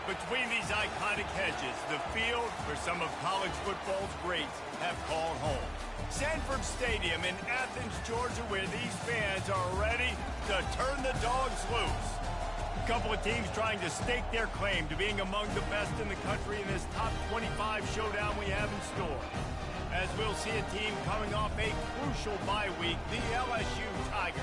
Between these iconic hedges, the field where some of college football's greats have called home. Sanford Stadium in Athens, Georgia, where these fans are ready to turn the dogs loose. A couple of teams trying to stake their claim to being among the best in the country in this top 25 showdown we have in store. As we'll see a team coming off a crucial bye week, the LSU Tigers,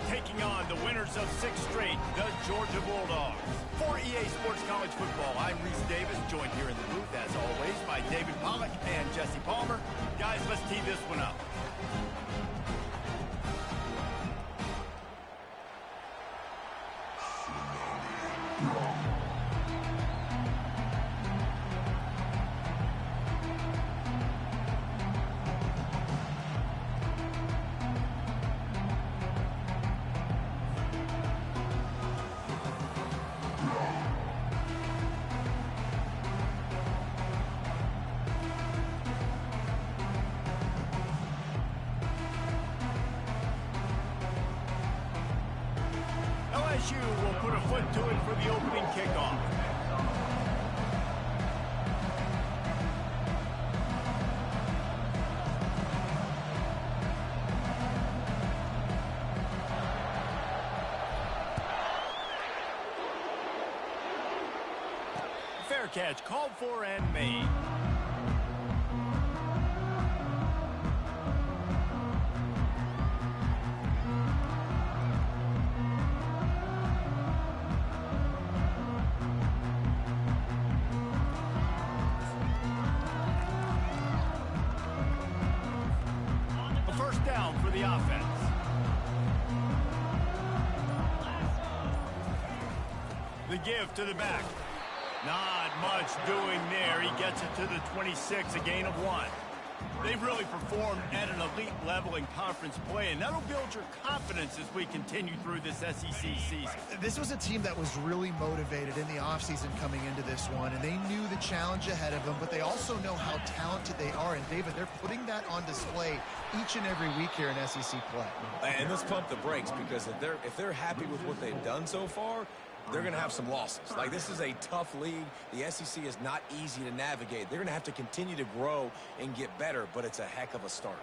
taking on the winners of 6 straight, the Georgia Bulldogs. For EA Sports College Football, I'm Reese Davis, joined here in the booth, as always, by David Pollack and Jesse Palmer. Guys, let's tee this one up. LSU will put a foot to it for the opening kickoff. Fair catch, called for and made. Down for the offense. The give to the back. Not much doing there. He gets it to the 26, a gain of 1. They've really performed at an elite level in conference play, and that'll build your confidence as we continue through this SEC season. This was a team that was really motivated in the offseason coming into this one, and they knew the challenge ahead of them, but they also know how talented they are. And, David, they're putting that on display each and every week here in SEC play. And let's pump the brakes, because if they're happy with what they've done so far, they're going to have some losses. Like, this is a tough league. The SEC is not easy to navigate. They're going to have to continue to grow and get better, but it's a heck of a start.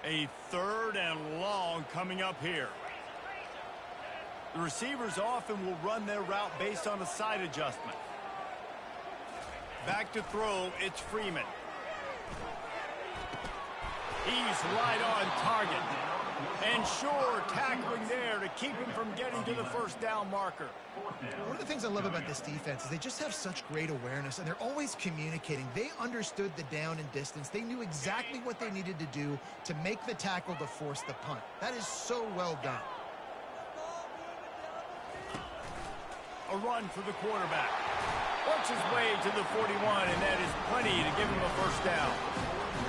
A 3rd and long coming up here. The receivers often will run their route based on a side adjustment. Back to throw, it's Freeman. He's right on target. And sure, tackling there to keep him from getting to the first down marker. One of the things I love about this defense is they just have such great awareness, and they're always communicating. They understood the down and distance. They knew exactly what they needed to do to make the tackle to force the punt. That is so well done. A run for the quarterback. Works his way to the 41, and that is plenty to give him a first down.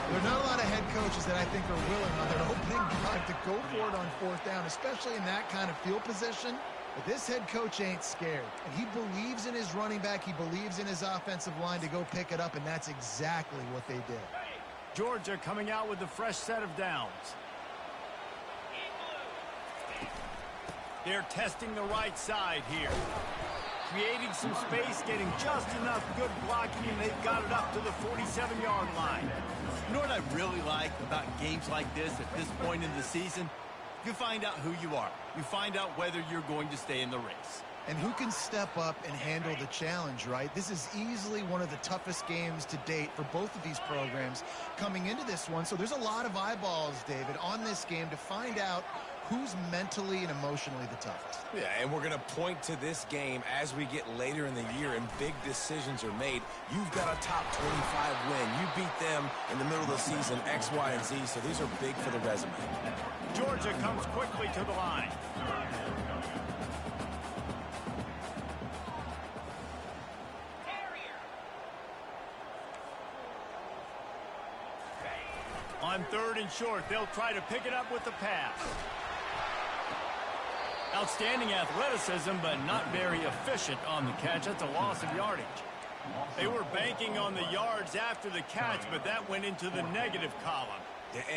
There are not a lot of head coaches that I think are willing on their opening drive to go for it on 4th down, especially in that kind of field position. But this head coach ain't scared. And he believes in his running back. He believes in his offensive line to go pick it up, and that's exactly what they did. Georgia coming out with a fresh set of downs. They're testing the right side here. Creating some space, getting just enough good blocking, and they've got it up to the 47-yard line. You know what I really like about games like this at this point in the season? You find out who you are. You find out whether you're going to stay in the race. And who can step up and handle the challenge, right? This is easily one of the toughest games to date for both of these programs coming into this one. So there's a lot of eyeballs, David, on this game to find out who's mentally and emotionally the toughest. Yeah, and we're going to point to this game as we get later in the year and big decisions are made. You've got a top 25 win. You beat them in the middle of the season, X, Y, and Z, so these are big for the resume. Georgia comes quickly to the line. On 3rd and short, they'll try to pick it up with the pass. Outstanding athleticism, but not very efficient on the catch. That's a loss of yardage. They were banking on the yards after the catch, but that went into the negative column.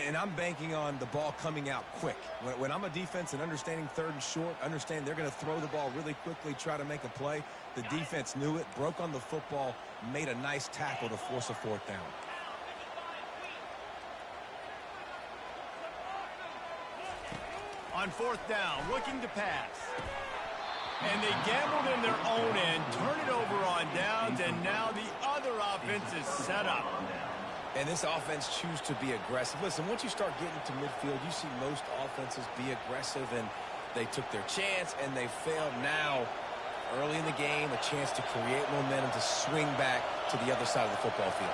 And I'm banking on the ball coming out quick. When I'm a defense and understanding third and short, understand they're going to throw the ball really quickly, try to make a play. The defense knew it, broke on the football, made a nice tackle to force a fourth down. On fourth down, looking to pass. And they gambled in their own end, turn it over on downs, and now the other offense is set up. And this offense choose to be aggressive. Listen, once you start getting to midfield, you see most offenses be aggressive, and they took their chance, and they failed. Now, early in the game, a chance to create momentum to swing back to the other side of the football field.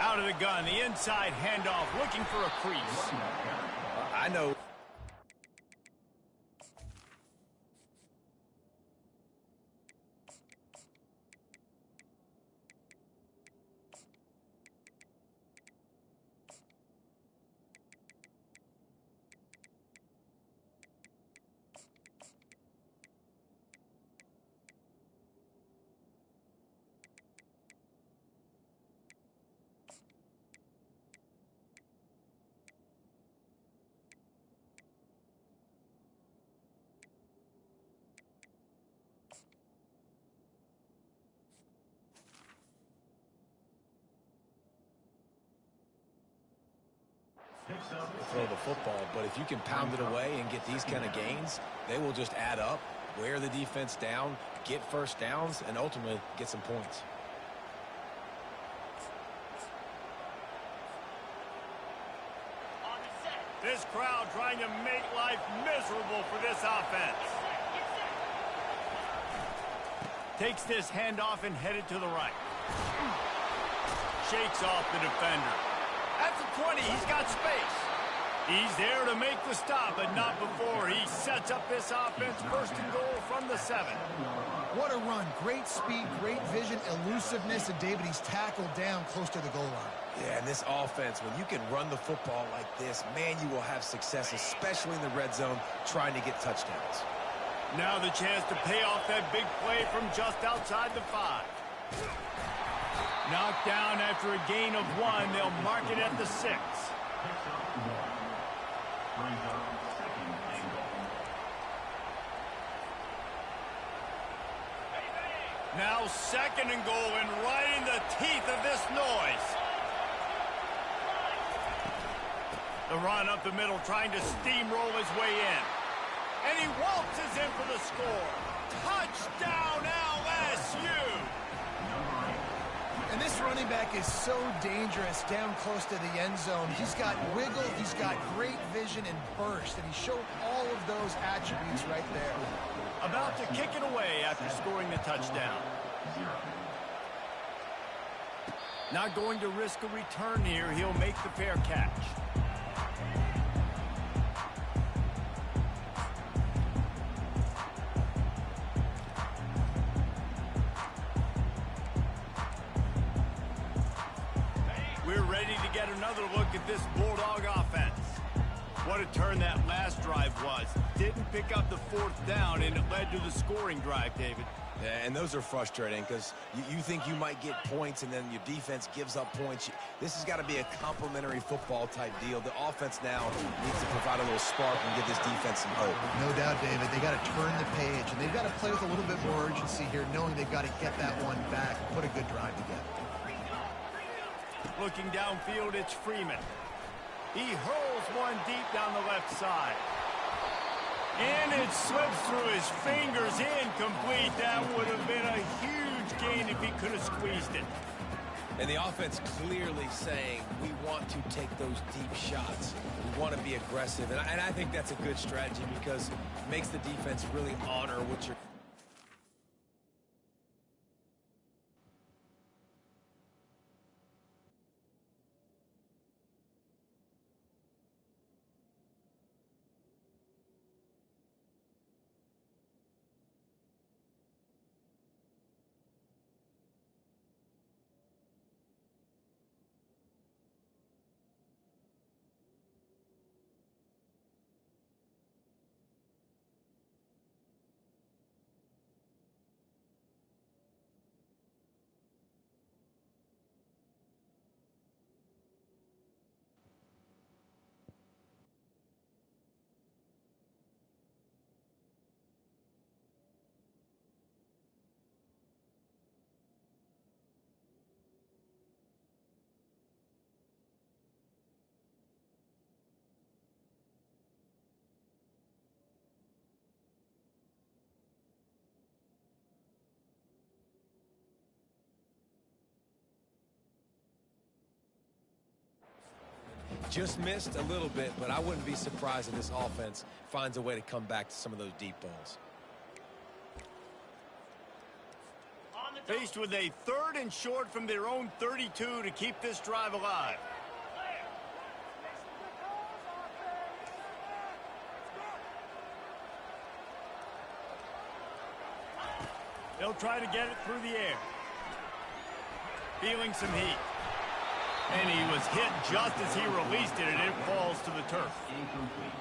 Out of the gun, the inside handoff, looking for a crease. I know. Throw the football, but if you can pound it away and get these kind of gains, they will just add up, wear the defense down, get first downs, and ultimately get some points. This crowd trying to make life miserable for this offense. Takes this handoff and headed to the right. Shakes off the defender. At the 20, he's got space. He's there to make the stop, but not before he sets up this offense. First and goal from the 7. What a run. Great speed, great vision, elusiveness, and David, he's tackled down close to the goal line. Yeah, and this offense, when you can run the football like this, man, you will have success, especially in the red zone, trying to get touchdowns. Now the chance to pay off that big play from just outside the 5. Knocked down after a gain of 1. They'll mark it at the 6. Now second and goal, and right in the teeth of this noise. The run up the middle, trying to steamroll his way in. And he waltzes in for the score. Touchdown, LSU! And this running back is so dangerous down close to the end zone. He's got wiggle, he's got great vision and burst, and he showed all of those attributes right there. About to kick it away after scoring the touchdown. Not going to risk a return here. He'll make the fair catch. We're ready to get another look at this Bulldog offense. What a turn that last drive was. Didn't pick up the 4th down, and it led to the scoring drive, David. Yeah, and those are frustrating because you think you might get points, and then your defense gives up points. This has got to be a complementary football type deal. The offense now needs to provide a little spark and give this defense some hope. No doubt, David. They got to turn the page, and they've got to play with a little bit more urgency here, knowing they've got to get that one back and put a good drive together. Looking downfield, it's Freeman. He hurls one deep down the left side. And it slips through his fingers, incomplete. That would have been a huge gain if he could have squeezed it. And the offense clearly saying, we want to take those deep shots. We want to be aggressive. And I think that's a good strategy because it makes the defense really honor what you're... Just missed a little bit, but I wouldn't be surprised if this offense finds a way to come back to some of those deep balls. Faced with a 3rd and short from their own 32 to keep this drive alive. They'll try to get it through the air. Feeling some heat. And he was hit just as he released it, and it falls to the turf.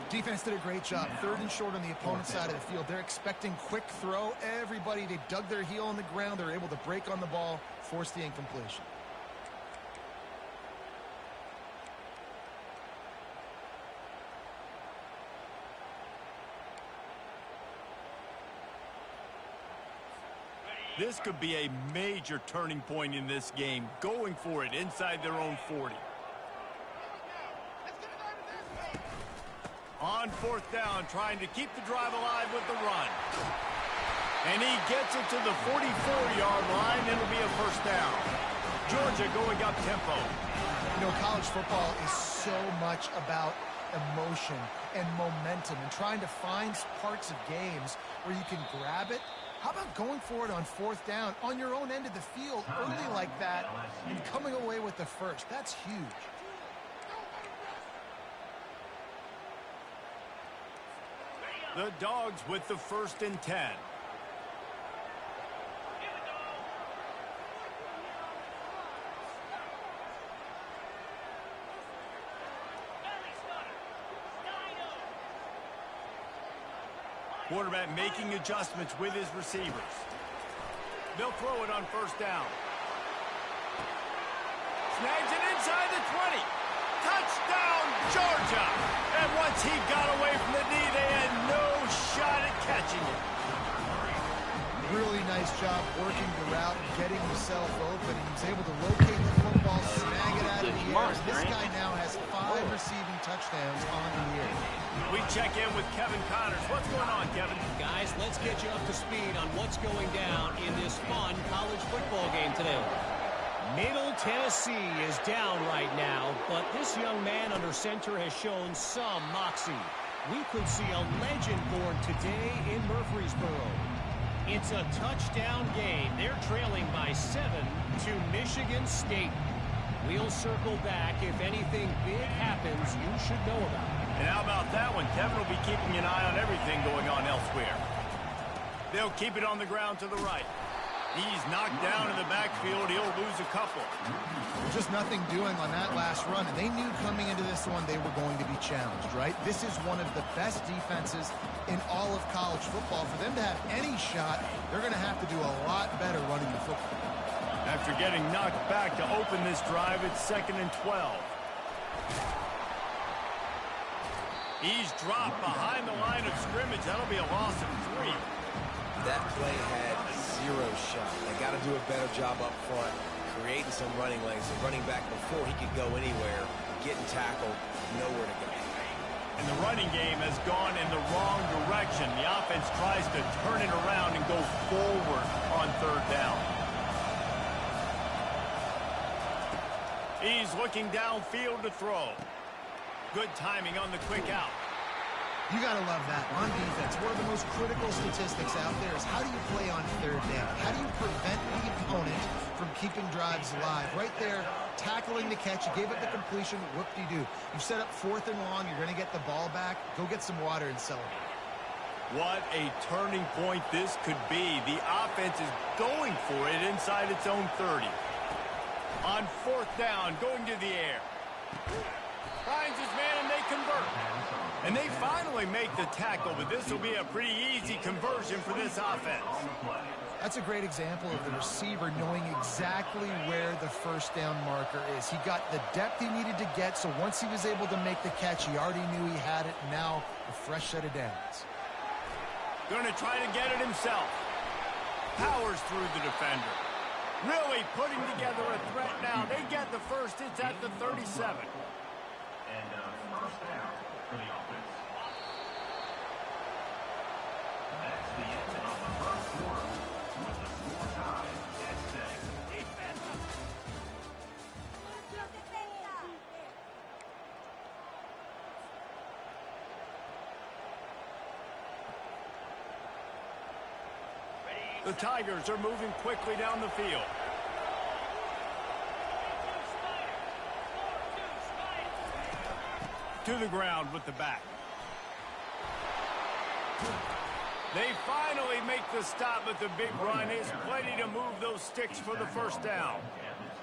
Defense did a great job. 3rd and short on the opponent's side of the field. They're expecting quick throw. Everybody, they dug their heel on the ground. They're able to break on the ball, force the incompletion. This could be a major turning point in this game, going for it inside their own 40. On 4th down, trying to keep the drive alive with the run. And he gets it to the 44-yard line. It'll be a 1st down. Georgia going up tempo. You know, college football is so much about emotion and momentum and trying to find parts of games where you can grab it. How about going for it on 4th down on your own end of the field early like that and coming away with the first? That's huge. The Dogs with the 1st and 10. Quarterback making adjustments with his receivers. They'll throw it on 1st down. Snags it inside the 20. Touchdown, Georgia! And once he got away from the knee, they had no shot at catching it. Really nice job working the route and getting himself open. He was able to locate the football, snag it out of the air. This guy now has 5 receiving touchdowns on the year. We check in with Kevin Connors. What's going on, Kevin? Guys, let's get you up to speed on what's going down in this fun college football game today. Middle Tennessee is down right now, but this young man under center has shown some moxie. We could see a legend born today in Murfreesboro. It's a touchdown game. They're trailing by 7 to Michigan State. We'll circle back if anything big happens you should know about. And how about that one? Kevin will be keeping an eye on everything going on elsewhere. They'll keep it on the ground to the right. He's knocked down in the backfield. He'll lose a couple. Just nothing doing on that last run, and they knew coming into this one they were going to be challenged, right? This is one of the best defenses in all of college football. For them to have any shot, they're going to have to do a lot better running the football. After getting knocked back to open this drive, it's 2nd and 12. He's dropped behind the line of scrimmage. That'll be a loss of 3. That play had 0 shot. They got to do a better job up front, creating some running lanes. The running back before he could go anywhere, getting tackled, nowhere to go. And the running game has gone in the wrong direction. The offense tries to turn it around and go forward on 3rd down. He's looking downfield to throw. Good timing on the quick out. You got to love that. On defense, one of the most critical statistics out there is how do you play on 3rd down? How do you prevent the opponent from keeping drives alive? Right there, tackling the catch. You gave up the completion. Whoop-de-doo. You set up 4th and long. You're going to get the ball back. Go get some water and celebrate. What a turning point this could be. The offense is going for it inside its own 30. On 4th down, going to the air. Finds his man, and they convert. And they finally make the tackle, but this will be a pretty easy conversion for this offense. That's a great example of the receiver knowing exactly where the 1st down marker is. He got the depth he needed to get, so once he was able to make the catch, he already knew he had it. Now, a fresh set of downs. Going to try to get it himself. Powers through the defender. Really putting together a threat now. They get the first. It's at the 37. And 1st down for the offense. That's the end of the 1st quarter with the score tied at 6. The Tigers are moving quickly down the field. To the ground with the back. They finally make the stop, but the big run is plenty to move those sticks for the first down.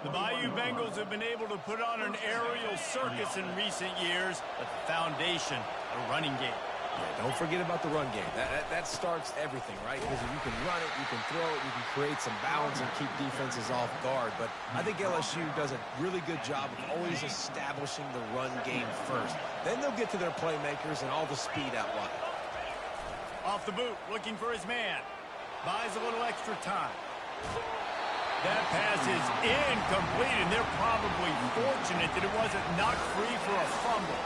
The Bayou Bengals have been able to put on an aerial circus in recent years, but the foundation, a running game. Yeah, don't forget about the run game. That starts everything, right? Because if you can run it, you can throw it, you can create some balance and keep defenses off guard. But I think LSU does a really good job of always establishing the run game first. Then they'll get to their playmakers and all the speed out wide. Off the boot, looking for his man. Buys a little extra time. That pass is incomplete, and they're probably fortunate that it wasn't knocked free for a fumble.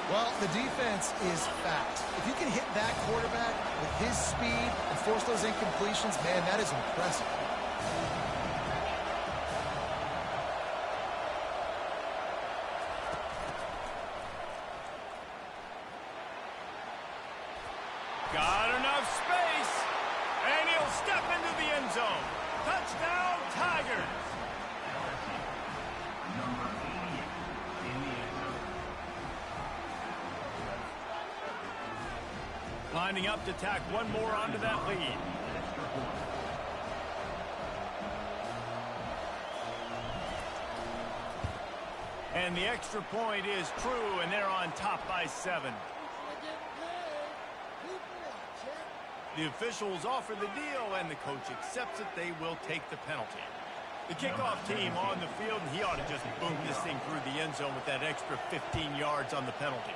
Well, the defense is fast. If you can hit that quarterback with his speed and force those incompletions, man, that is impressive. Got enough space, and he'll step into the end zone. Touchdown, Tigers! Number 88 in the end zone. Lining up to tack one more onto that lead. And the extra point is true, and they're on top by 7. The officials offer the deal, and the coach accepts it. They will take the penalty. The kickoff team on the field, and he ought to just boom this thing through the end zone with that extra 15 yards on the penalty.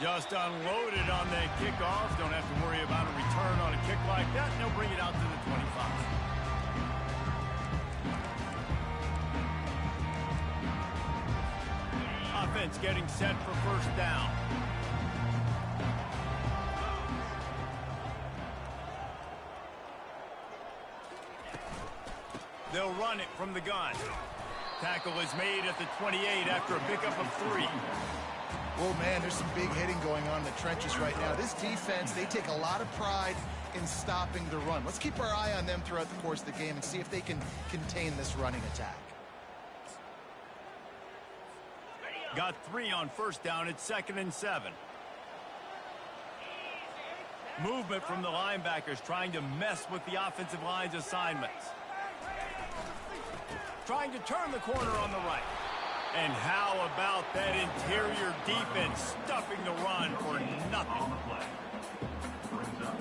Just unloaded on that kickoff. Don't have to worry about a return on a kick like that. They'll bring it out to the 25. Offense getting set for first down. They'll run it from the gun. Tackle is made at the 28 after a pickup of 3. Oh, man, there's some big hitting going on in the trenches right now. This defense, they take a lot of pride in stopping the run. Let's keep our eye on them throughout the course of the game and see if they can contain this running attack. Got 3 on first down. It's 2nd and 7. Movement from the linebackers trying to mess with the offensive line's assignments. Trying to turn the corner on the right. And how about that interior defense stuffing the run for nothing? On the play. Brings up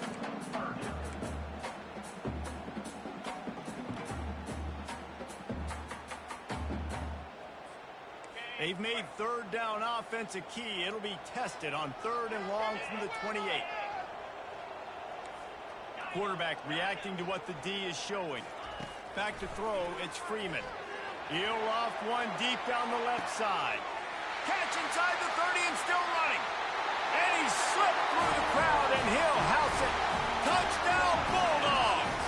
third down. They've made third down offense a key. It'll be tested on 3rd and long from the 28. Quarterback reacting to what the D is showing. Back to throw, it's Freeman. He'll loft one deep down the left side. Catch inside the 30 and still running. And he slipped through the crowd, and he'll house it. Touchdown, Bulldogs!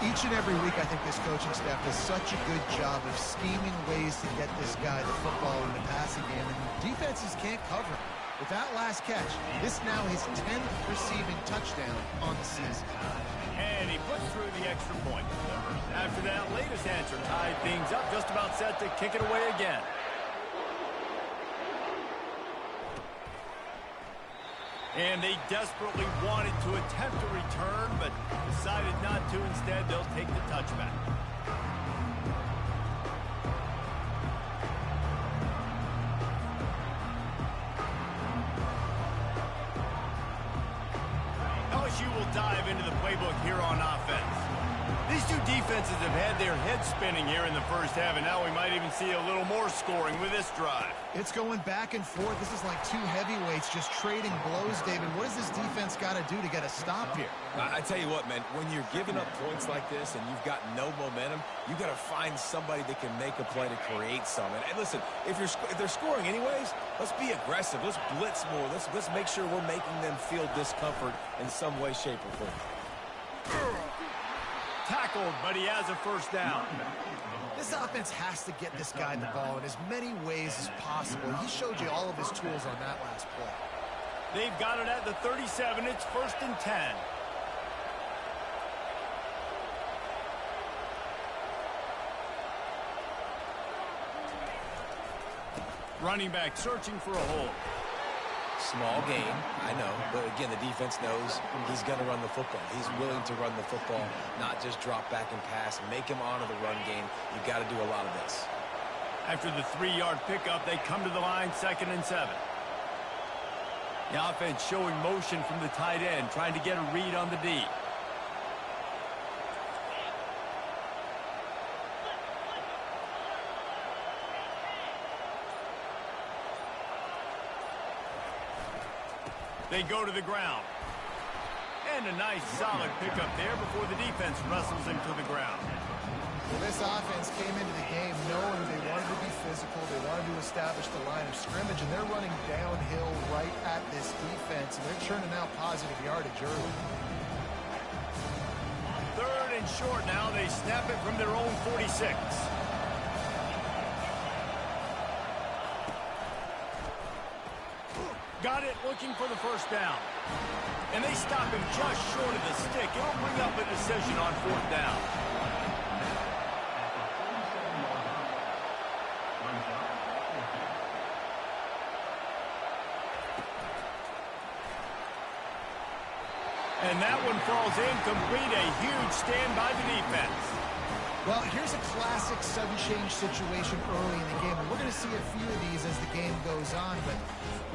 Each and every week, I think this coaching staff does such a good job of scheming ways to get this guy the football in the passing game, and defenses can't cover him. With that last catch, this now his 10th receiving touchdown on the season. And he puts through the extra point. After that latest answer tied things up, just about set to kick it away again. And they desperately wanted to attempt a return, but decided not to. Instead, they'll take the touchback. LSU will dive into the playbook here on offense. These two defenses have had their heads spinning here in the first half, and now we might even see a little more scoring with this drive. It's going back and forth. This is like two heavyweights just trading blows, David. What does this defense got to do to get a stop here? I tell you what, man, when you're giving up points like this and you've got no momentum, you got to find somebody that can make a play to create some. And listen, if they're scoring anyways, let's be aggressive. Let's blitz more. Let's make sure we're making them feel discomfort in some way, shape, or form. Tackled, but he has a first down. This offense has to get this guy the ball in as many ways as possible. He showed you all of his tools on that last play. They've got it at the 37. It's 1st and 10. Running back searching for a hole. Small game, I know, but again, the defense knows he's going to run the football. He's willing to run the football, not just drop back and pass, make him honor the run game. You've got to do a lot of this. After the 3-yard pickup, they come to the line, 2nd and 7. The offense showing motion from the tight end, trying to get a read on the D. They go to the ground. And a nice solid pickup there before the defense wrestles him to the ground. Well, this offense came into the game knowing they wanted to be physical, they wanted to establish the line of scrimmage, and they're running downhill right at this defense, and they're churning out positive yardage early. 3rd and short now. They snap it from their own 46. Got it, looking for the 1st down. And they stop him just short of the stick. It'll bring up a decision on 4th down. And that one falls incomplete. A huge stand by the defense. Well, here's a classic sudden change situation early in the game. And we're going to see a few of these as the game goes on. But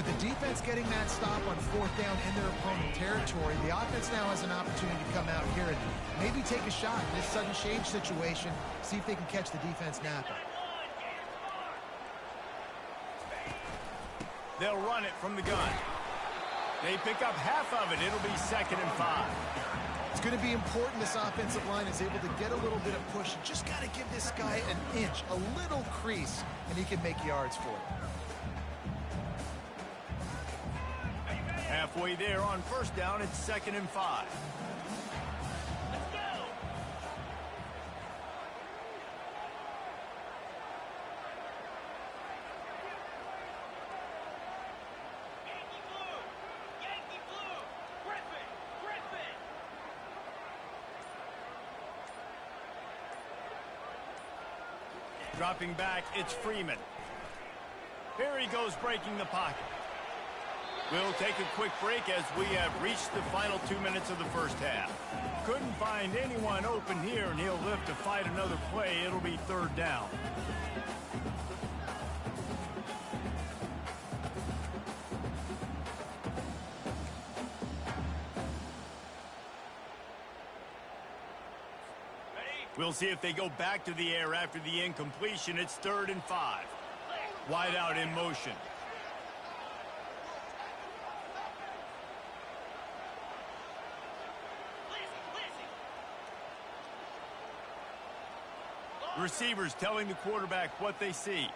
with the defense getting that stop on 4th down in their opponent territory, the offense now has an opportunity to come out here and maybe take a shot in this sudden change situation, see if they can catch the defense napping. They'll run it from the gun. They pick up half of it. It'll be 2nd and 5. It's going to be important this offensive line is able to get a little bit of push. Just got to give this guy an inch, a little crease, and he can make yards for it. Halfway there on 1st down, it's 2nd and 5. Dropping back, it's Freeman. Here he goes, breaking the pocket. We'll take a quick break as we have reached the final 2 minutes of the 1st half. Couldn't find anyone open here, and he'll live to fight another play. It'll be 3rd down. We'll see if they go back to the air after the incompletion. It's 3rd and 5. Wide out in motion. Receivers telling the quarterback what they see.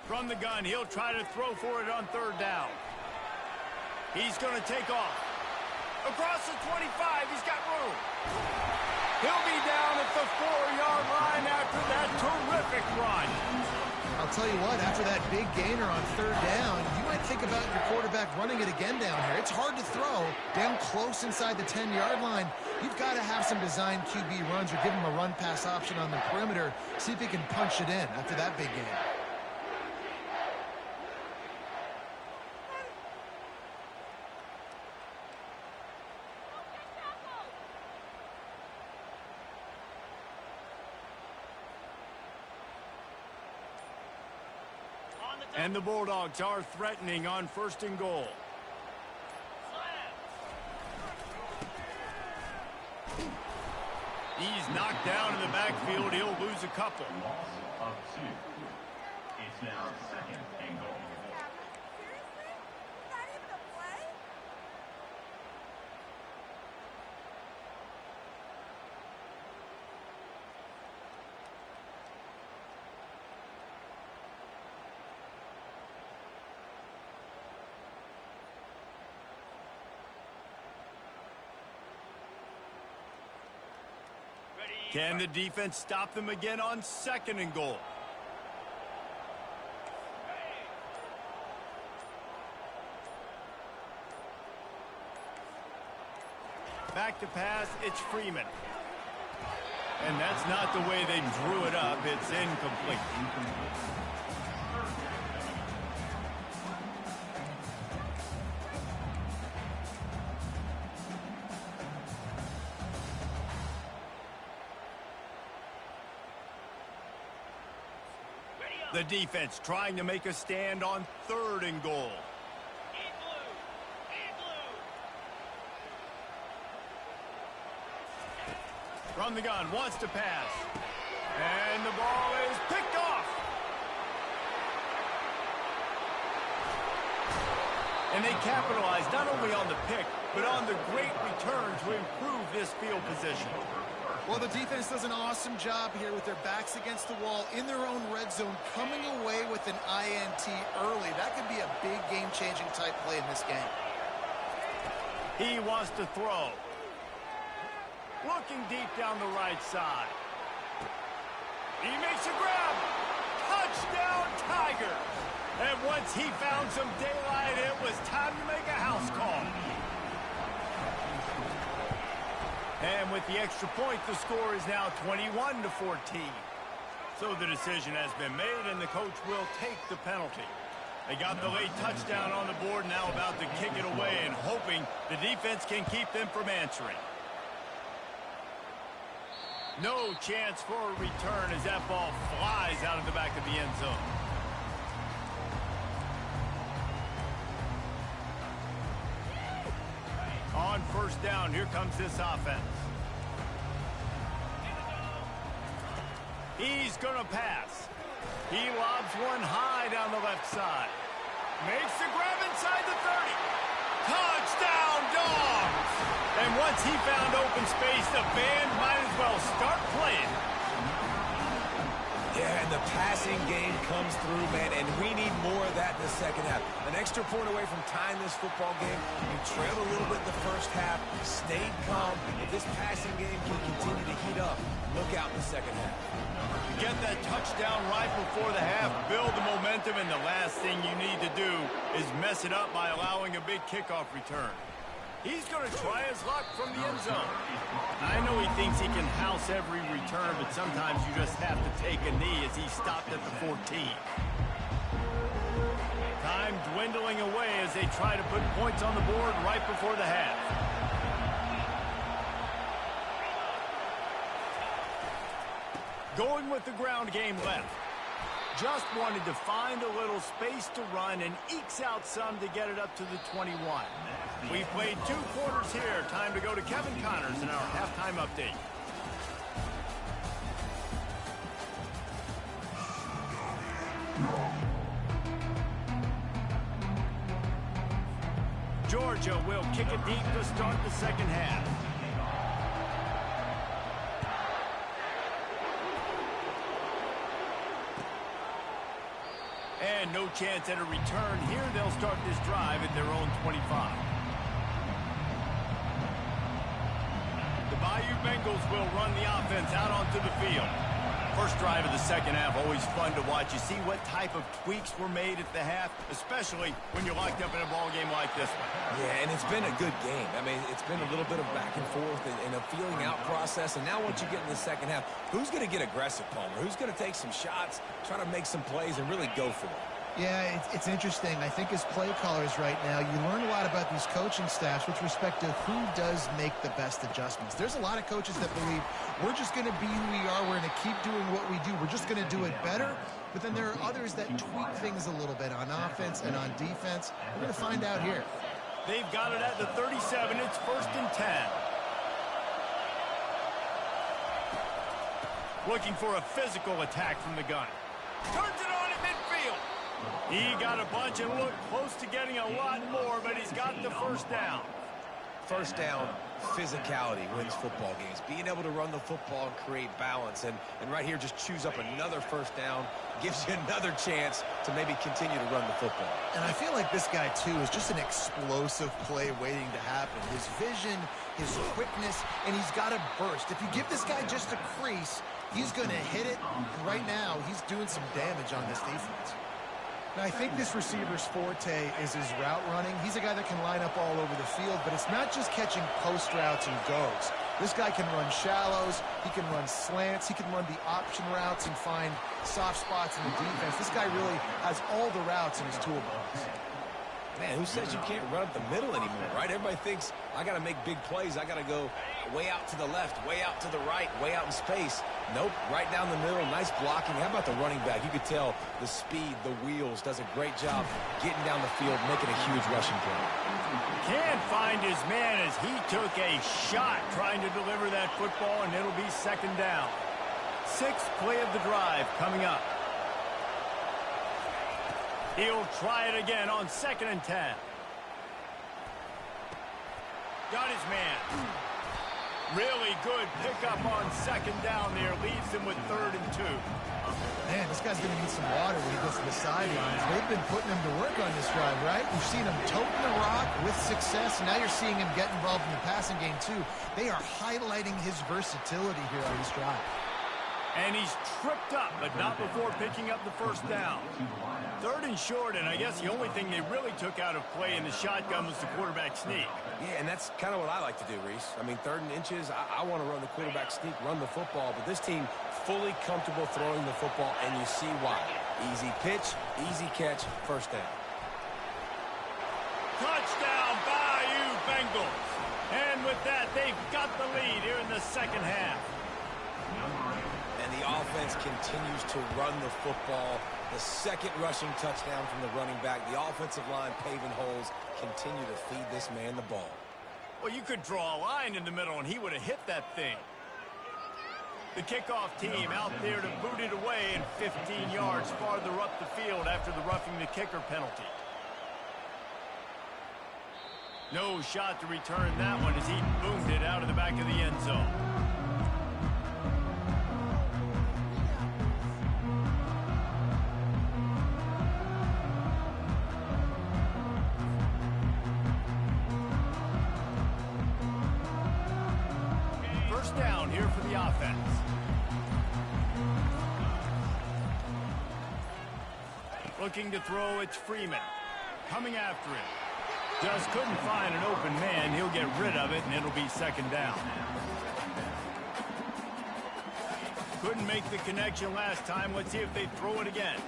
From the gun, he'll try to throw for it on 3rd down. He's going to take off. Across the 25, he's got room. He'll be down at the 4-yard line after that terrific run. I'll tell you what, after that big gainer on 3rd down, you might think about your quarterback running it again down here. It's hard to throw down close inside the 10-yard line. You've got to have some designed QB runs or give him a run-pass option on the perimeter. See if he can punch it in after that big gain. And the Bulldogs are threatening on 1st and goal. He's knocked down in the backfield. He'll lose a couple. Loss of 2. It's now 2nd and goal. Ready, Can the defense stop them again on 2nd and goal? Back to pass, it's Freeman. And that's not the way they drew it up. It's incomplete. The defense trying to make a stand on 3rd and goal. From the gun, wants to pass. And the ball is picked off. And they capitalize not only on the pick, but on the great return to improve this field position. Well, the defense does an awesome job here with their backs against the wall in their own red zone, coming away with an INT early. That could be a big game-changing type play in this game. He wants to throw. Looking deep down the right side. He makes a grab. Touchdown, Tigers. And once he found some daylight, it was time to make a house call. And with the extra point, the score is now 21-14. So the decision has been made, and the coach will take the penalty. They got the late touchdown on the board, now about to kick it away and hoping the defense can keep them from answering. No chance for a return as that ball flies out of the back of the end zone. On 1st down, here comes this offense. He's going to pass. He lobs one high down the left side. Makes the grab inside the 30. Touchdown, Dogs! And once he found open space, the band might as well start playing. Yeah, and the passing game comes through, man, and we need more of that in the second half. An extra point away from tying this football game. You trailed a little bit in the first half, stayed calm. If this passing game can continue to heat up, look out in the second half. Get that touchdown right before the half, build the momentum, and the last thing you need to do is mess it up by allowing a big kickoff return. He's going to try his luck from the end zone. I know he thinks he can house every return, but sometimes you just have to take a knee as he stopped at the 14. Time dwindling away as they try to put points on the board right before the half. Going with the ground game left. Just wanted to find a little space to run and ekes out some to get it up to the 21. We played 2 quarters here. Time to go to Kevin Connors in our halftime update. Georgia will kick it deep to start the second half. And no chance at a return here. They'll start this drive at their own 25. The Bayou Bengals will run the offense out onto the field. First drive of the second half, always fun to watch. You see what type of tweaks were made at the half, especially when you're locked up in a ball game like this one. Yeah, and it's been a good game. I mean, it's been a little bit of back and forth and a feeling out process. And now once you get in the second half, who's going to get aggressive, Palmer? Who's going to take some shots, try to make some plays, and really go for it? Yeah, it's interesting. I think as play callers right now, you learn a lot about these coaching staffs with respect to who does make the best adjustments. There's a lot of coaches that believe we're just going to be who we are. We're going to keep doing what we do. We're just going to do it better. But then there are others that tweak things a little bit on offense and on defense. We're going to find out here. They've got it at the 37. It's 1st and 10. Looking for a physical attack from the gun. Turns it on at midfield. He got a bunch and looked close to getting a lot more, but he's got the first down. first down physicality wins football games. Being able to run the football and create balance. And right here, just choose up another first down, gives you another chance to maybe continue to run the football. And I feel like this guy, too, is just an explosive play waiting to happen. His vision, his quickness, and he's got a burst. If you give this guy just a crease, he's going to hit it. And right now, he's doing some damage on this defense. Now, I think this receiver's forte is his route running. He's a guy that can line up all over the field, but it's not just catching post routes and goes. This guy can run shallows, he can run slants, he can run the option routes and find soft spots in the defense. This guy really has all the routes in his toolbox. Man, who says you can't run up the middle anymore, right? Everybody thinks, I got to make big plays. I got to go way out to the left, way out to the right, way out in space. Nope, right down the middle, nice blocking. How about the running back? You could tell the speed, the wheels, does a great job getting down the field, making a huge rushing play. Can't find his man as he took a shot trying to deliver that football, and it'll be second down. Sixth play of the drive coming up. He'll try it again on 2nd and 10. Got his man. Really good pickup on 2nd down there. Leaves him with 3rd and 2. Man, this guy's going to need some water when he gets to the sidelines. They've been putting him to work on this drive, right? You've seen him toting the rock with success, and now you're seeing him get involved in the passing game, too. They are highlighting his versatility here on this drive. And he's tripped up, but not before picking up the first down. 3rd and short, and I guess the only thing they really took out of play in the shotgun was the quarterback sneak. Yeah, and that's kind of what I like to do, Reese. I mean, 3rd and inches, I want to run the quarterback sneak, run the football, but this team fully comfortable throwing the football, and you see why. Easy pitch, easy catch, first down. Touchdown, Bayou Bengals. And with that, they've got the lead here in the second half. And the offense continues to run the football. The second rushing touchdown from the running back. The offensive line paving holes. Continue to feed this man the ball. Well, you could draw a line in the middle, and he would have hit that thing. The kickoff team out there to boot it away and 15 yards farther up the field after the roughing the kicker penalty. No shot to return that one as he boomed it out of the back of the end zone. First down here for the offense. Looking to throw, it's Freeman. Coming after him. Just couldn't find an open man. He'll get rid of it, and it'll be second down. Couldn't make the connection last time. Let's see if they throw it again.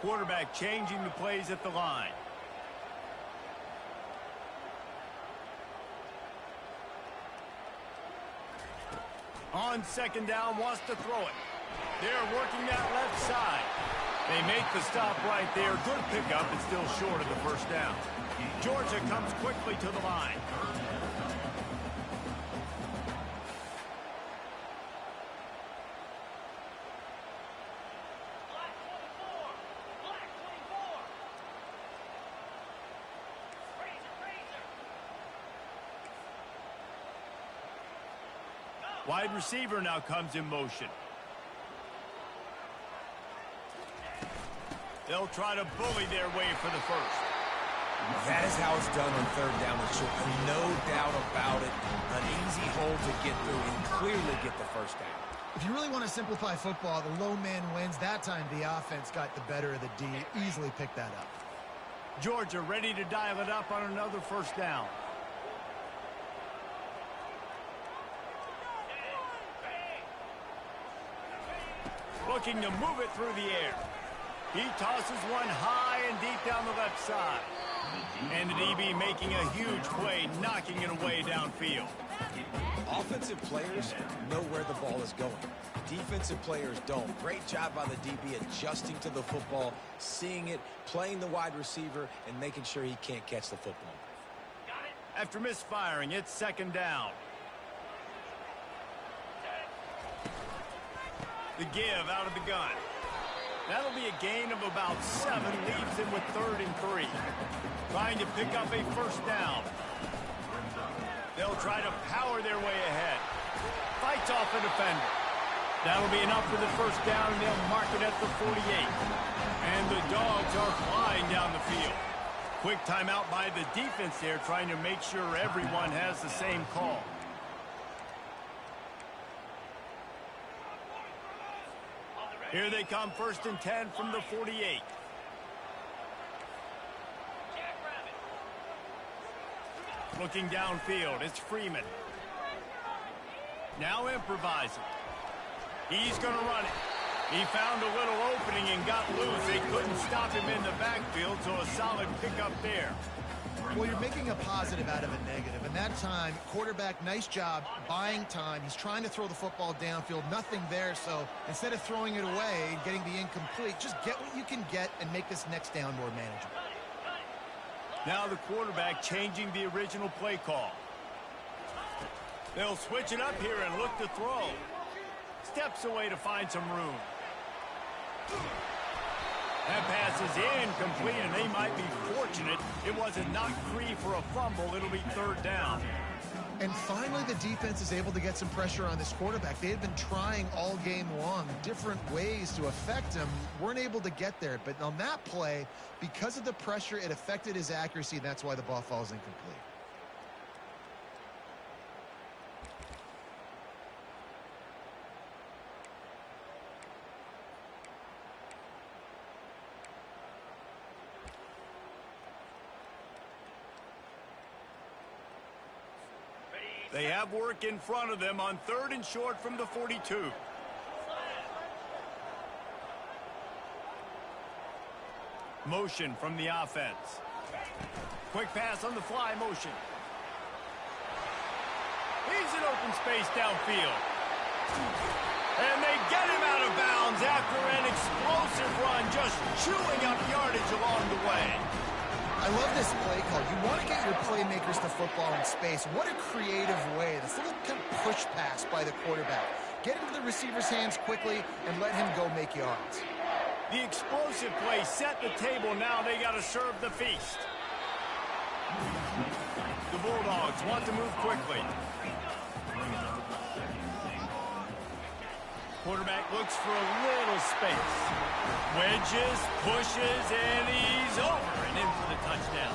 Quarterback changing the plays at the line. On second down, wants to throw it. They're working that left side. They make the stop right there. Good pickup, but still short of the first down. Georgia comes quickly to the line. Wide receiver now comes in motion. They'll try to bully their way for the first. That is how it's done on third down and short. No doubt about it. An easy hole to get through and clearly get the first down. If you really want to simplify football, the lone man wins. That time the offense got the better of the D. Easily picked that up. Georgia ready to dial it up on another first down. Looking to move it through the air. He tosses one high and deep down the left side. And the DB making a huge play, knocking it away downfield. Offensive players know where the ball is going. Defensive players don't. Great job by the DB adjusting to the football, seeing it, playing the wide receiver, and making sure he can't catch the football. After misfiring, it's second down. The give out of the gun. That'll be a gain of about 7, leaves them with 3rd and 3. Trying to pick up a first down. They'll try to power their way ahead. Fights off a defender. That'll be enough for the first down, and they'll mark it at the 48. And the Dogs are flying down the field. Quick timeout by the defense there, trying to make sure everyone has the same call. Here they come, 1st and 10 from the 48. Looking downfield, it's Freeman. Now improvising. He's going to run it. He found a little opening and got loose. They couldn't stop him in the backfield, so a solid pickup there. Well, you're making a positive out of a negative. And that time, quarterback, nice job buying time. He's trying to throw the football downfield. Nothing there, so instead of throwing it away and getting the incomplete, just get what you can get and make this next down more manageable. Now the quarterback changing the original play call. They'll switch it up here and look to throw. Steps away to find some room. That pass is incomplete, and they might be fortunate it wasn't knocked free for a fumble. It'll be 3rd down. And finally, the defense is able to get some pressure on this quarterback. They had been trying all game long different ways to affect him. Weren't able to get there. But on that play, because of the pressure, it affected his accuracy. And that's why the ball falls incomplete. They have work in front of them on 3rd and short from the 42. Motion from the offense. Quick pass on the fly motion. He's in open space downfield. And they get him out of bounds after an explosive run, just chewing up yardage along the way. I love this play call. You want to get your playmakers to football in space. What a creative way. This little kind of push pass by the quarterback. Get into the receiver's hands quickly and let him go make yards. The explosive play set the table. Now they got to serve the feast. The Bulldogs want to move quickly. Quarterback looks for a little space. Wedges, pushes, and he's over and in for the touchdown.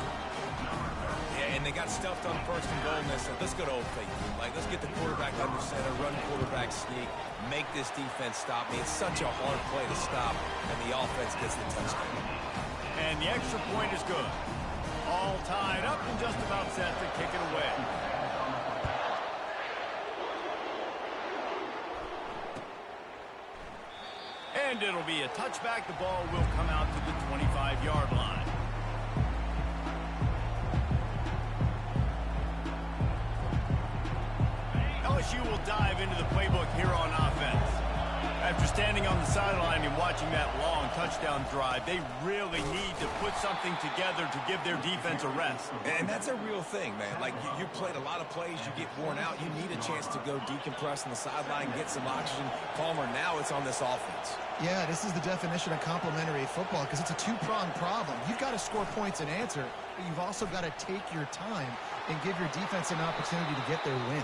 Yeah, and they got stuffed on 1st and goal, and they said, let's go to Old Faithful. Like, let's get the quarterback under center, run quarterback sneak, make this defense stop me. It's such a hard play to stop, and the offense gets the touchdown. And the extra point is good. All tied up and just about set to kick it away. And it'll be a touchback. The ball will come out to the 25-yard line. LSU will dive into the playbook here on offense. After standing on the sideline and watching that long touchdown drive, they really need to put something together to give their defense a rest. And that's a real thing, man. Like, you played a lot of plays, you get worn out, you need a chance to go decompress on the sideline, get some oxygen. Palmer, now it's on this offense. Yeah, this is the definition of complementary football because it's a two-pronged problem. You've got to score points and answer, but you've also got to take your time and give your defense an opportunity to get their win.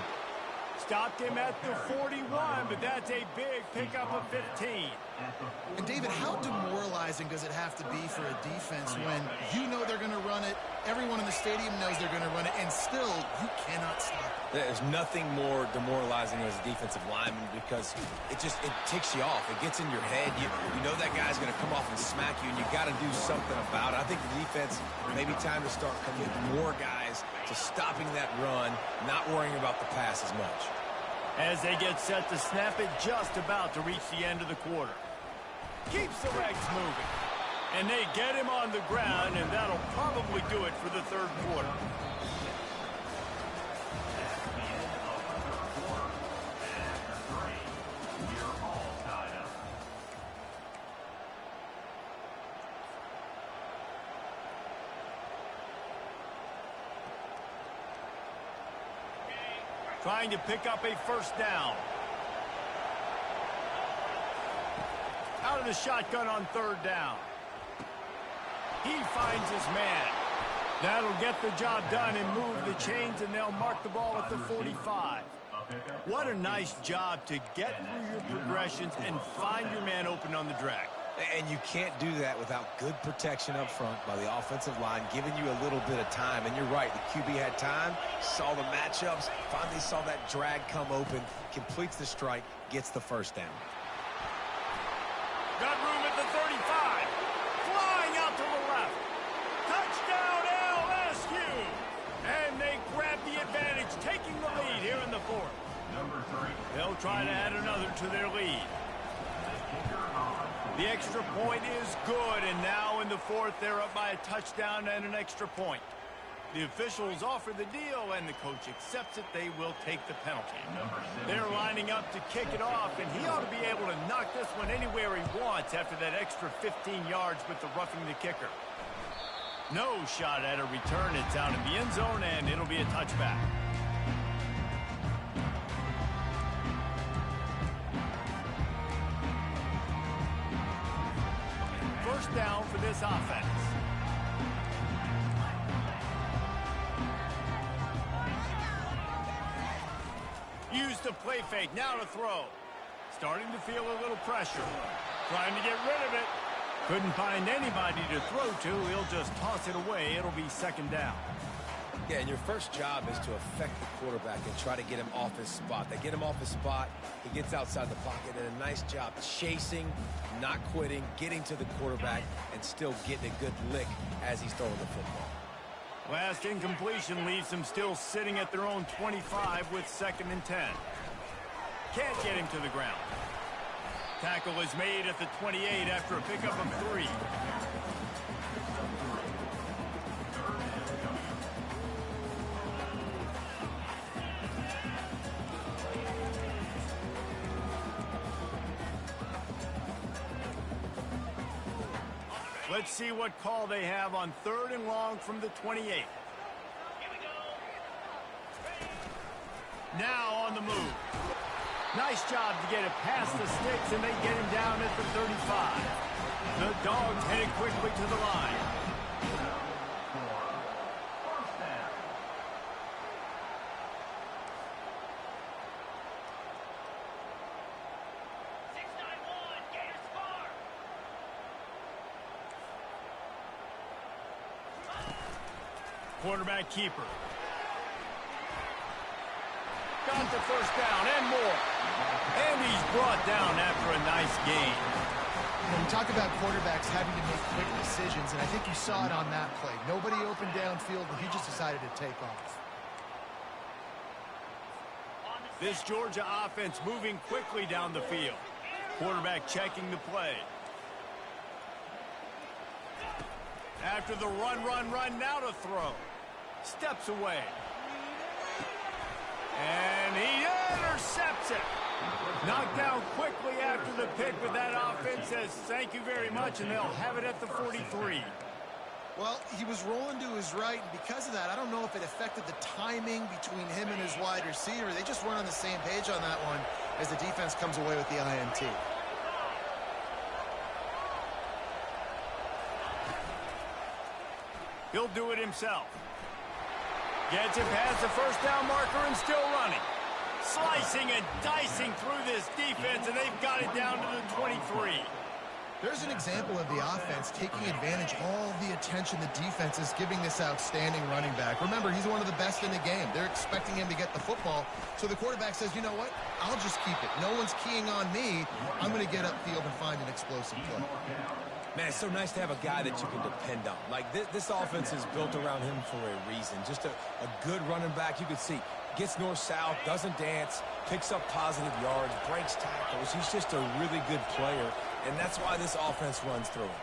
Stopped him at the 41, but that's a big pickup of 15. And David, how demoralizing does it have to be for a defense when you know they're going to run it, everyone in the stadium knows they're going to run it, and still you cannot stop it? There's nothing more demoralizing as a defensive lineman because it ticks you off. It gets in your head. You know that guy's going to come off and smack you, and you got to do something about it. I think the defense, maybe time to start committing more guys to stopping that run, not worrying about the pass as much. As they get set to snap it, just about to reach the end of the quarter. Keeps the legs moving. And they get him on the ground, and that'll probably do it for the 3rd quarter. Trying to pick up a first down. Out of the shotgun on third down. He finds his man. That'll get the job done and move the chains, and they'll mark the ball at the 45. What a nice job to get through your progressions and find your man open on the drag. And you can't do that without good protection up front by the offensive line, giving you a little bit of time. And you're right, the QB had time, saw the matchups, finally saw that drag come open, completes the strike, gets the first down. Got room at the 35. Flying out to the left. Touchdown LSU. And they grab the advantage, taking the lead here in the fourth. They'll try to add another to their lead. The extra point is good, and now in the fourth, they're up by a touchdown and an extra point. The officials offer the deal, and the coach accepts it. They will take the penalty. They're lining up to kick it off, and he ought to be able to knock this one anywhere he wants after that extra 15 yards with the roughing the kicker. No shot at a return. It's out in the end zone, and it'll be a touchback. First down for this offense. Use the play fake, now to throw. Starting to feel a little pressure. Trying to get rid of it. Couldn't find anybody to throw to. He'll just toss it away. It'll be second down. Yeah, and your first job is to affect the quarterback and try to get him off his spot. They get him off his spot, he gets outside the pocket, and a nice job chasing, not quitting, getting to the quarterback, and still getting a good lick as he's throwing the football. Last incompletion leaves them still sitting at their own 25 with 2nd and 10. Can't get him to the ground. Tackle is made at the 28 after a pickup of 3. Let's see what call they have on 3rd and long from the 28. Now on the move. Nice job to get it past the sticks, and they get him down at the 35. The Dogs headed quickly to the line. Quarterback keeper. Got the first down and more. And he's brought down after a nice gain. When we talk about quarterbacks having to make quick decisions, and I think you saw it on that play. Nobody opened downfield, and he just decided to take off. This Georgia offense moving quickly down the field. Quarterback checking the play. After the run, now to throw. Steps away. And he intercepts it. Knocked down quickly after the pick, but that offense says thank you very much, and they'll have it at the 43. Well, he was rolling to his right, and because of that, I don't know if it affected the timing between him and his wide receiver. They just weren't on the same page on that one as the defense comes away with the INT. He'll do it himself. Gets it past the first down marker and still running. Slicing and dicing through this defense, and they've got it down to the 23. There's an example of the offense taking advantage of all the attention the defense is giving this outstanding running back. Remember, he's one of the best in the game. They're expecting him to get the football, so the quarterback says, you know what, I'll just keep it. No one's keying on me. I'm going to get upfield and find an explosive play. Man, it's so nice to have a guy that you can depend on. Like, this offense is built around him for a reason. Just a good running back. You can see, gets north-south, doesn't dance, picks up positive yards, breaks tackles. He's just a really good player, and that's why this offense runs through him.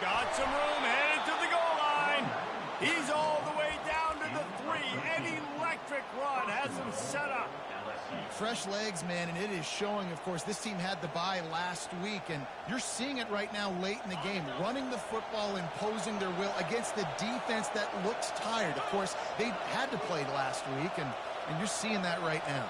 Got some room, headed to the goal line. He's all the way down to the 3. An electric run has him set up. Fresh legs, man, and it is showing. Of course, this team had the bye last week, and you're seeing it right now late in the game. Running the football, imposing their will against the defense that looks tired. Of course, they had to play last week, and you're seeing that right now.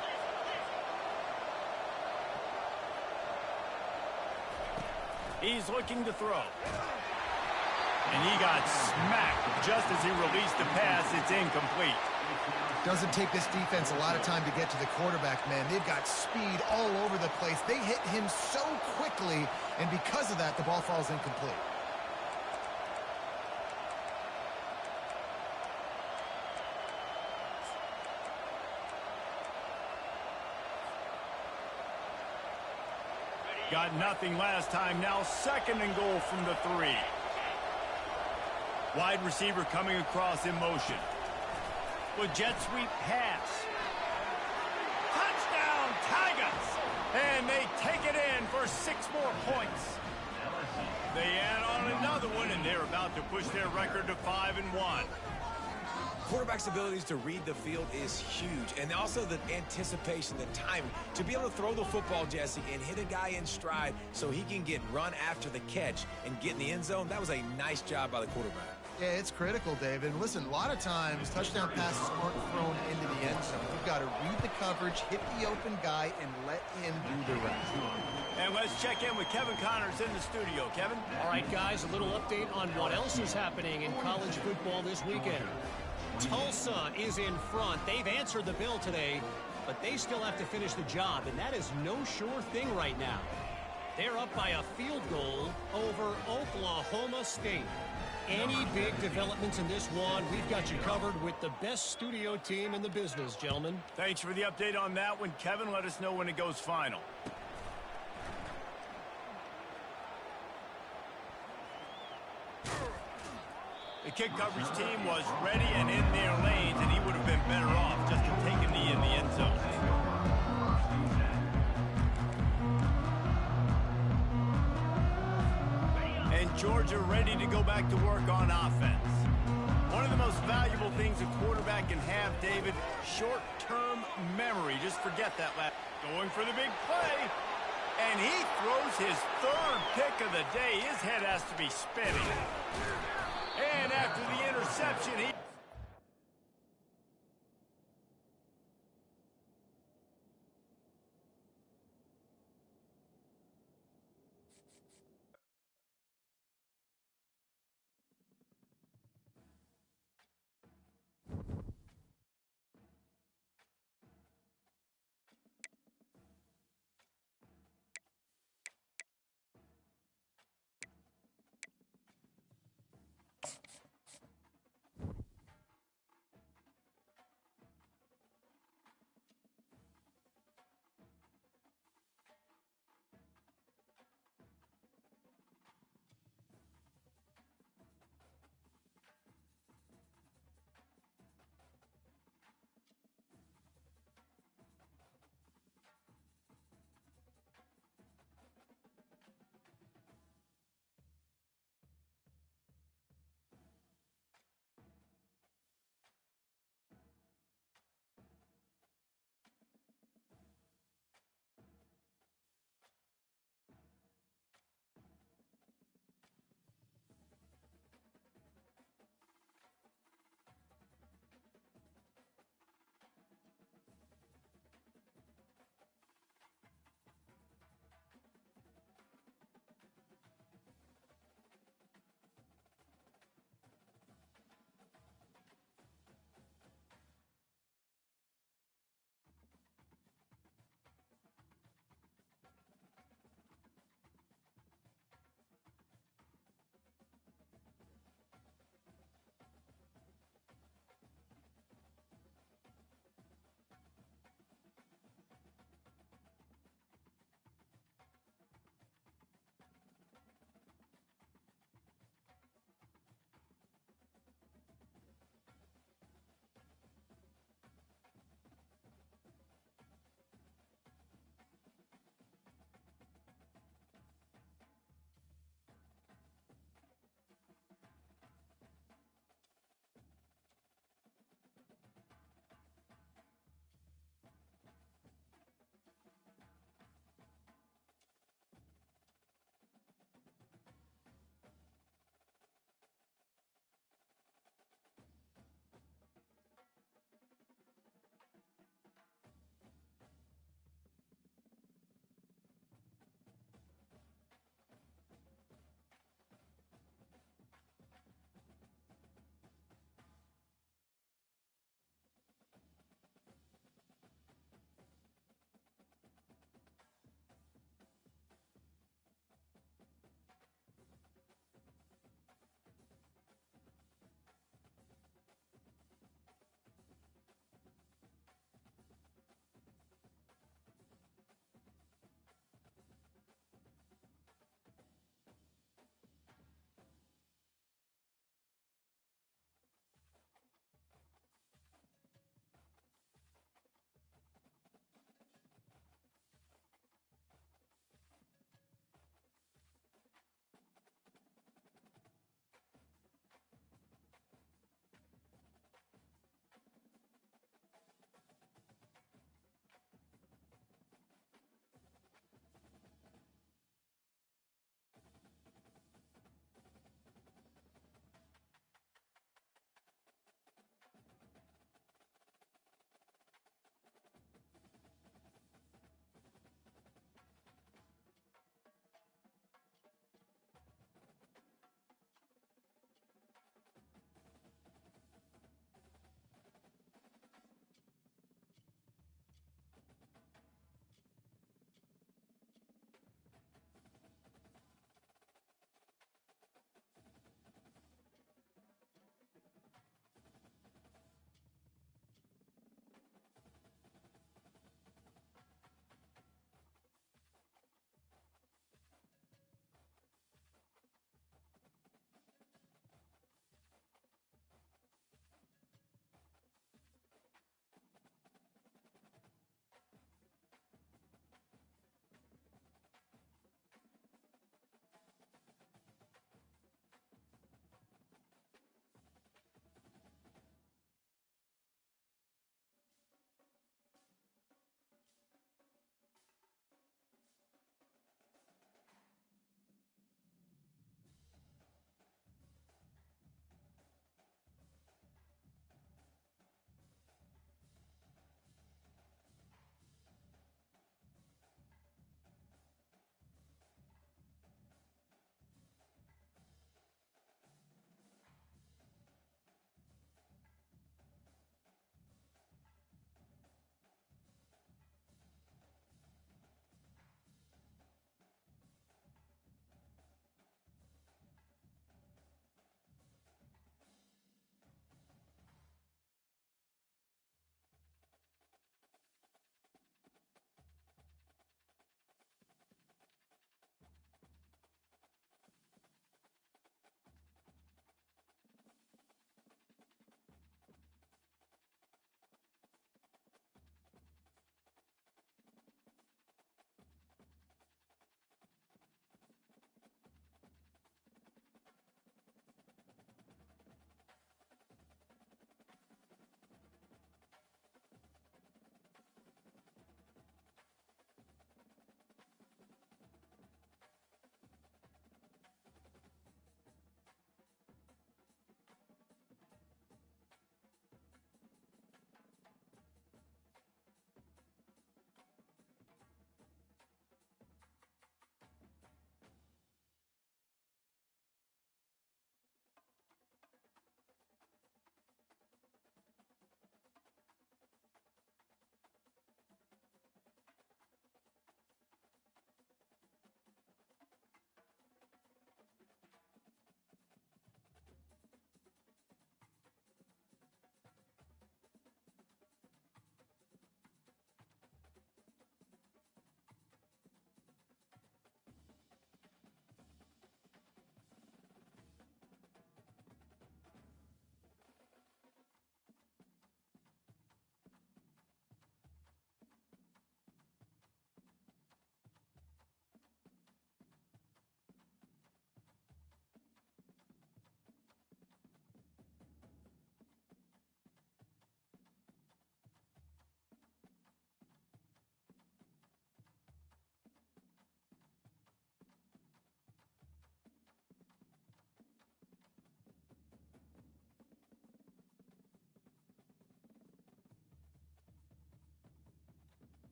He's looking to throw. And he got smacked just as he released the pass. It's incomplete. Doesn't take this defense a lot of time to get to the quarterback, man. They've got speed all over the place. They hit him so quickly, and because of that, the ball falls incomplete. Got nothing last time. Now 2nd and goal from the 3. Wide receiver coming across in motion. With jet sweep pass. Touchdown, Tigers! And they take it in for 6 more points. They add on another one, and they're about to push their record to 5-1. Quarterback's abilities to read the field is huge, and also the anticipation, the timing. To be able to throw the football, Jesse, and hit a guy in stride so he can get run after the catch and get in the end zone, that was a nice job by the quarterback. Yeah, it's critical, David. And listen, a lot of times, touchdown passes aren't thrown into the end zone. You've got to read the coverage, hit the open guy, and let him do the rest. And let's check in with Kevin Connors in the studio. Kevin? All right, guys, a little update on what else is happening in college football this weekend. Tulsa is in front. They've answered the bell today, but they still have to finish the job, and that is no sure thing right now. They're up by a field goal over Oklahoma State. Any big developments in this one, we've got you covered with the best studio team in the business, gentlemen. Thanks for the update on that one, Kevin. Let us know when it goes final. The kick coverage team was ready and in their lanes, and he would have been better off just to take a knee in the end zone. And Georgia ready to go back to work on offense. One of the most valuable things a quarterback can have, David, short-term memory. Just forget that last. Going for the big play. And he throws his 3rd pick of the day. His head has to be spinning. And after the interception, he